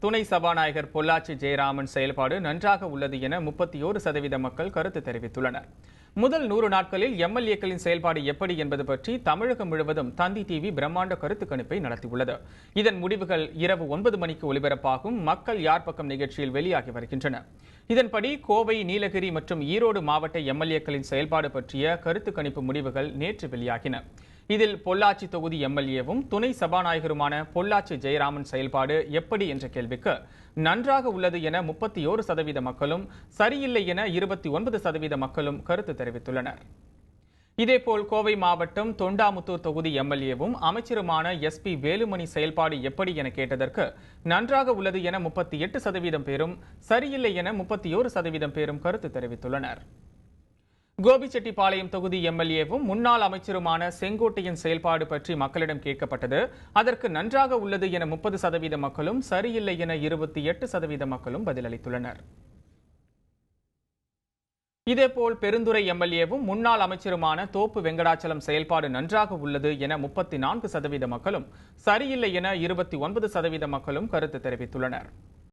துணை சபாநாயகர் பொள்ளாச்சி ஜெயராமன் செயல்பாடு நன்றாக உள்ளது என 31% மக்கள் கருத்து தெரிவித்துள்ளனர். முதல் 100 நாட்களில் எம்எல்ஏக்களின் செயல்பாடு எப்படி என்பது பற்றி தமிழகம் முழுவதும் தந்தி டிவி பிரம்மாண்ட கருத்து கணிப்பை நடத்தியுள்ளது. இதன் முடிவுகள் இரவு 9 மணிக்கு ஒலிபரப்பாகும் மக்கள் யார் பக்கம் நிகழ்ச்சியில் வெளியாகி வருகின்றன. இதன்படி கோவை, நீலகிரி மற்றும் ஈரோடு மாவட்ட எம்எல்ஏக்களின் செயல்பாடு பற்றிய கருத்து கணிப்பு முடிவுகள் நேற்று வெளியாகின. இதில் பொள்ளாச்சி தொகுதி எம்எல்ஏவும் துணை சபாநாயகருமான பொள்ளாச்சி ஜெயராமன் செயல்பாடு எப்படி என்ற கேள்விக்கு நன்றாக உள்ளது என 31% மக்களும், சரியில்லை என 29% மக்களும் கருத்து தெரிவித்துள்ளனர். இதேபோல் கோவை மாவட்டம் தொண்டாமுத்தூர் தொகுதி எம்எல்ஏவும் அமைச்சருமான SP வேலுமணி செயல்பாடு எப்படி என கேட்டதற்கு நன்றாக உள்ளது என 38% பேரும், சரியில்லை என 31% பேரும் கருத்து தெரிவித்துள்ளனர். கோபிச்செட்டிப்பாளையம் தொகுதி எம்எல்ஏவும் முன்னாள் அமைச்சருமான செங்கோட்டையின் செயல்பாடு பற்றி மக்களிடம் கேட்கப்பட்டது. அதற்கு நன்றாக உள்ளது என 30% மக்களும், சரியில்லை என 28% மக்களும் பதிலளித்துள்ளனர். இதேபோல் பெருந்துறை எம்எல்ஏவும் முன்னாள் அமைச்சருமான தோப்பு வெங்கடாச்சலம் செயல்பாடு நன்றாக உள்ளது என 34% மக்களும், சரியில்லை என 29% மக்களும் கருத்து தெரிவித்துள்ளனர்.